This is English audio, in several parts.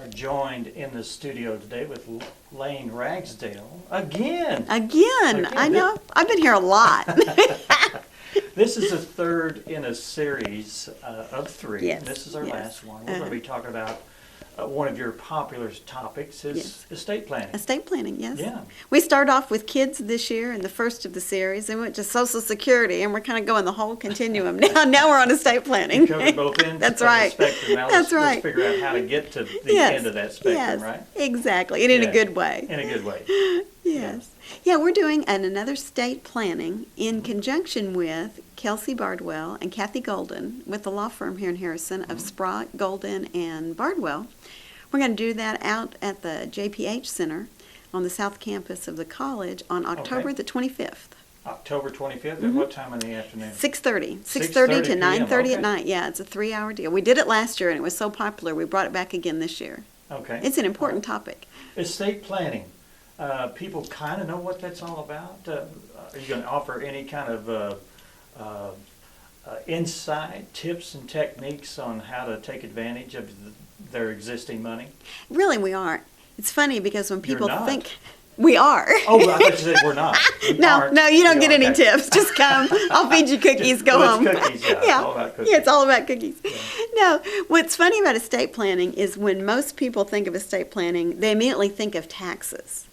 joined in the studio today with Layne Ragsdale. Again, I know. I've been here a lot. This is the third in a series of three. Yes, And this is our yes. last one. We're going to be talking about one of your popular topics is estate planning. Estate planning, yes. Yeah. We start off with kids this year in the first of the series, and went to Social Security, and we're kind of going the whole continuum. Now we're on estate planning. You covered both ends That's of right. the spectrum. Now That's let's right. figure out how to get to the end of that spectrum, yes, right? Exactly, and in a good way. In a good way. Yes. Yeah, we're doing another estate planning in conjunction with Kelsey Bardwell and Kathy Golden with the law firm here in Harrison of Sprott, Golden, and Bardwell. We're going to do that out at the JPH Center on the south campus of the college on October the 25th. October 25th, at what time in the afternoon? 6:30 to 6:30 9:30 at night. Yeah, it's a 3-hour deal. We did it last year, and it was so popular, we brought it back again this year. Okay. It's an important topic. Estate planning. People kind of know what that's all about. Are you going to offer any kind of insight, tips, and techniques on how to take advantage of their existing money? Really, we are. It's funny because when people You're not. think we are. Oh, I thought you said we're not. We aren't. No, you don't We get are. any Okay. tips. Just come. I'll feed you cookies. Go Well, home. it's cookies, yeah. It's all about cookies. Yeah, it's all about cookies. Yeah. No, what's funny about estate planning is when most people think of estate planning, they immediately think of taxes.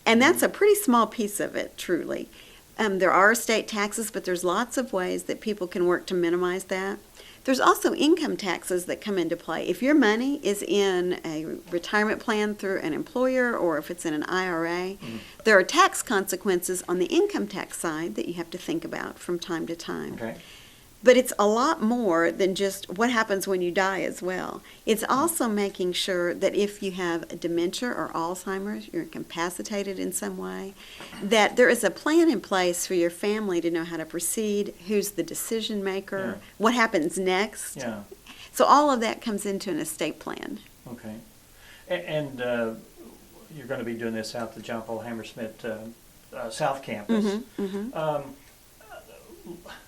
And that's a pretty small piece of it, truly. There are estate taxes, but there's lots of ways that people can work to minimize that. There's also income taxes that come into play. If your money is in a retirement plan through an employer or if it's in an IRA, there are tax consequences on the income tax side that you have to think about from time to time. Okay. But it's a lot more than just what happens when you die as well. It's also making sure that if you have dementia or Alzheimer's, you're incapacitated in some way, that there is a plan in place for your family to know how to proceed, who's the decision maker, what happens next. Yeah. So all of that comes into an estate plan. Okay. And you're going to be doing this out at the John Paul Hammersmith South Campus.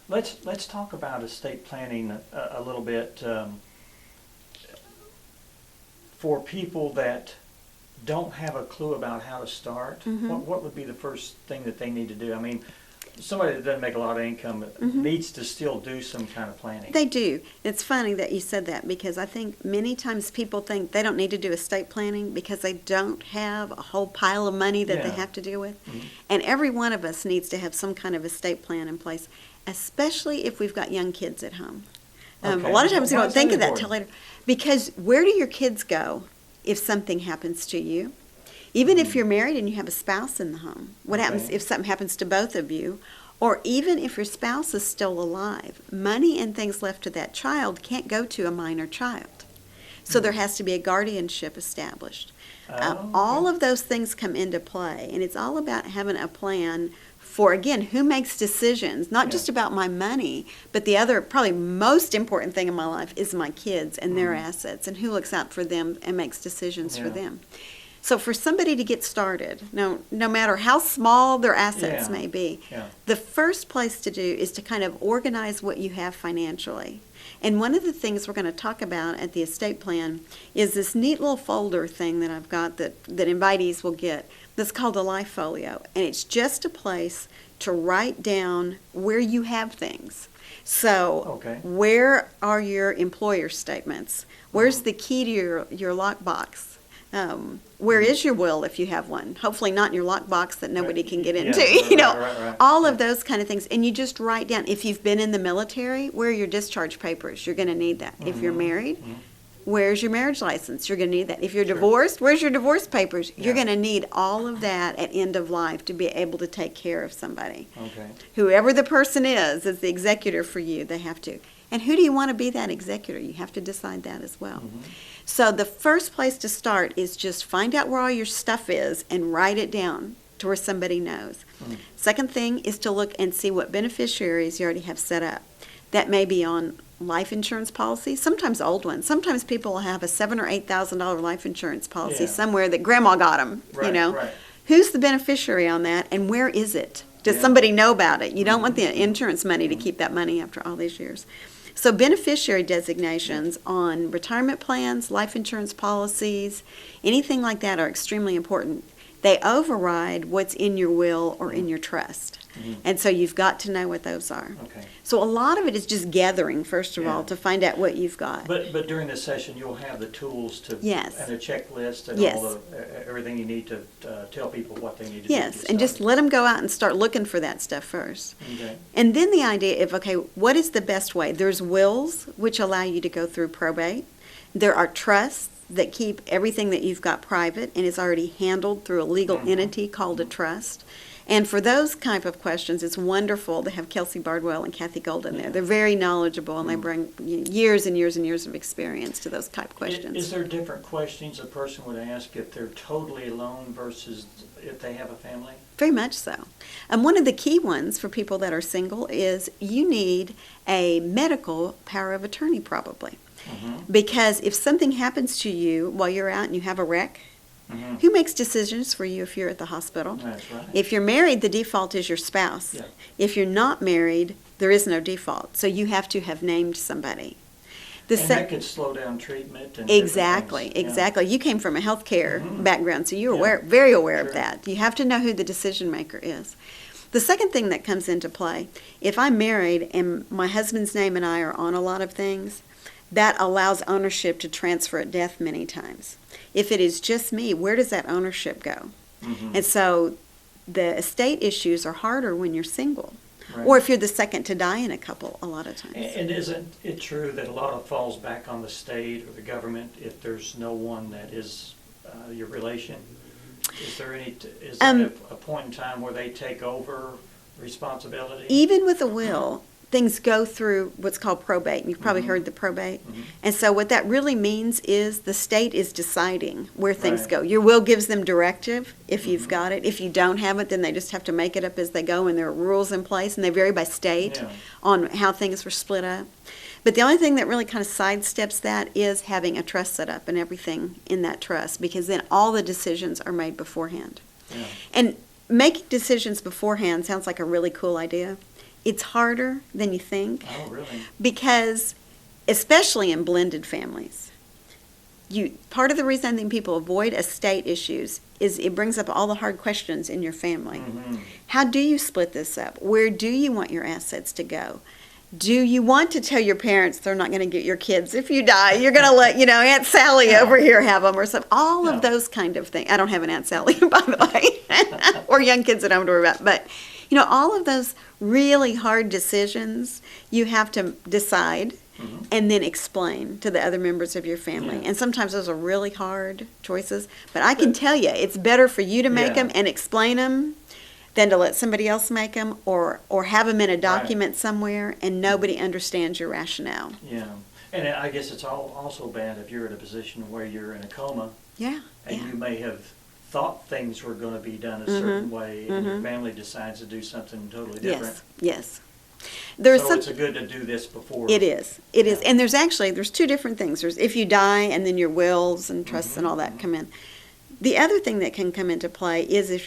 Let's talk about estate planning a little bit for people that don't have a clue about how to start. What would be the first thing that they need to do? I mean, somebody that doesn't make a lot of income needs to still do some kind of planning. They do. It's funny that you said that because I think many times people think they don't need to do estate planning because they don't have a whole pile of money that they have to deal with. And every one of us needs to have some kind of estate plan in place, especially if we've got young kids at home. A lot of times we don't think of that till later. Because where do your kids go if something happens to you? Even if you're married and you have a spouse in the home, what happens if something happens to both of you? Or even if your spouse is still alive, money and things left to that child can't go to a minor child. So there has to be a guardianship established. All of those things come into play, and it's all about having a plan for, again, who makes decisions, not just about my money, but the other, probably most important thing in my life is my kids and their assets, and who looks out for them and makes decisions for them. So for somebody to get started, no matter how small their assets may be, the first place to do is to kind of organize what you have financially. And one of the things we're going to talk about at the estate plan is this neat little folder thing that I've got that invitees will get that's called a life folio. And it's just a place to write down where you have things. So where are your employer statements? Where's the key to your lockbox? Where is your will if you have one? Hopefully not in your lockbox that nobody can get into. All of those kind of things. And you just write down, if you've been in the military, where are your discharge papers? You're going to need that. If you're married, where's your marriage license? You're going to need that. If you're divorced, where's your divorce papers? You're going to need all of that at end of life to be able to take care of somebody. Whoever the person is the executor for you, they have to. And who do you want to be that executor? You have to decide that as well. So the first place to start is just find out where all your stuff is and write it down to where somebody knows. Second thing is to look and see what beneficiaries you already have set up. That may be on life insurance policies, sometimes old ones. Sometimes people will have a $7,000 or $8,000 life insurance policy somewhere that grandma got them, Who's the beneficiary on that and where is it? Does somebody know about it? You don't want the insurance money to keep that money after all these years. So beneficiary designations on retirement plans, life insurance policies, anything like that are extremely important. They override what's in your will or in your trust. And so you've got to know what those are. Okay. So a lot of it is just gathering, first of all, Yeah. to find out what you've got. But during this session, you'll have the tools to, Yes. and a checklist and Yes. all the, everything you need to tell people what they need to do. Yes, to and just start. let them go out and start looking for that stuff first. Okay. And then the idea of, okay, what is the best way? There's wills, which allow you to go through probate. There are trusts that keep everything that you've got private and is already handled through a legal entity called a trust. And for those type of questions, it's wonderful to have Kelsey Bardwell and Kathy Golden there. They're very knowledgeable, and they bring years and years and years of experience to those type questions. Is there different questions a person would ask if they're totally alone versus if they have a family? Very much so. And one of the key ones for people that are single is you need a medical power of attorney probably. Because if something happens to you while you're out and you have a wreck, who makes decisions for you if you're at the hospital? That's right. If you're married, the default is your spouse. Yeah. If you're not married, there is no default. So you have to have named somebody. And that could slow down treatment and Exactly, different things. exactly. You came from a healthcare background, so you're Yeah. aware, very aware of Sure. that. You have to know who the decision maker is. The second thing that comes into play, if I'm married and my husband's name and I are on a lot of things, that allows ownership to transfer at death many times. If it is just me, where does that ownership go? And so the estate issues are harder when you're single. Right. Or if you're the second to die in a couple, a lot of times. And isn't it true that a lot of falls back on the state or the government if there's no one that is your relation? Is there a point in time where they take over responsibility? Even with a will, things go through what's called probate. And you've probably heard the probate. And so what that really means is the state is deciding where things Right. go. Your will gives them directive if you've got it. If you don't have it, then they just have to make it up as they go, and there are rules in place, and they vary by state Yeah. on how things were split up. But the only thing that really kind of sidesteps that is having a trust set up and everything in that trust, because then all the decisions are made beforehand. Yeah. And making decisions beforehand sounds like a really cool idea. It's harder than you think. Oh, really? Because, especially in blended families, part of the reason I think people avoid estate issues is it brings up all the hard questions in your family. How do you split this up? Where do you want your assets to go? Do you want to tell your parents they're not going to get your kids if you die? You're going to let, Aunt Sally over here have them or something. All of those kind of things. I don't have an Aunt Sally, by the way, or young kids that I don't have to worry about. But, all of those really hard decisions you have to decide and then explain to the other members of your family. Yeah. And sometimes those are really hard choices. But I can tell you, it's better for you to make them and explain them than to let somebody else make them or have them in a document somewhere and nobody understands your rationale. Yeah. And I guess it's also bad if you're in a position where you're in a coma Yeah. and you may have thought things were going to be done a certain way and your family decides to do something totally different. Yes. There's So it's good to do this before. It is. And there's two different things. There's if you die and then your wills and trusts and all that come in. The other thing that can come into play is if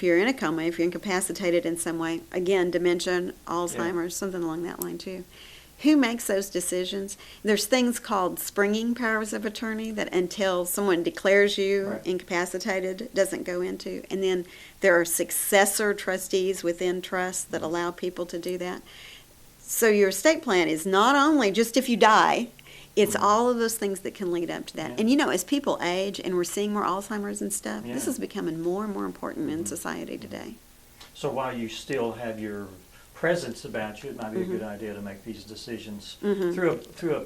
you're in a coma, if you're incapacitated in some way, again, dementia, Alzheimer's, something along that line too. Who makes those decisions? There's things called springing powers of attorney that until someone declares you incapacitated doesn't go into. And then there are successor trustees within trusts that allow people to do that. So your estate plan is not only just if you die, it's all of those things that can lead up to that. Yeah. And as people age and we're seeing more Alzheimer's and stuff, this Yeah. is becoming more and more important in society today. So while you still have your presence about you, it might be a good idea to make these decisions through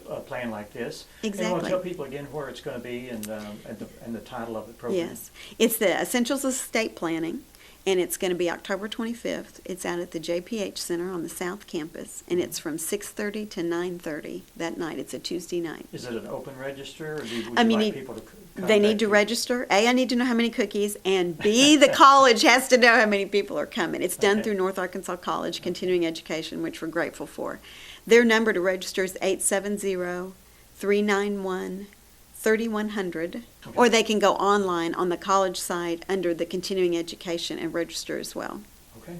a plan like this. Exactly. And want to tell people again where it's going to be and the title of the program. Yes. It's the Essentials of Estate Planning, and it's going to be October 25th. It's out at the JPH Center on the South Campus, and it's from 6:30 to 9:30 that night. It's a Tuesday night. Is it an open register, or would you You like need- people to They need to contact register. A, I need to know how many cookies, and B, the college has to know how many people are coming. It's done Okay. through North Arkansas College Continuing Education, which we're grateful for. Their number to register is 870-391-3100, or Okay. they can go online on the college site under the Continuing Education and register as well. you? Okay.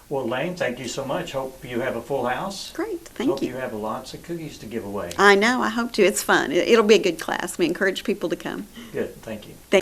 Well, Layne, thank you so much. Hope you have a full house. Great. Thank Hope you. you have lots of cookies to give away. I know, I hope to. It's fun. It'll be a good class. We encourage people to come. Good, thank you.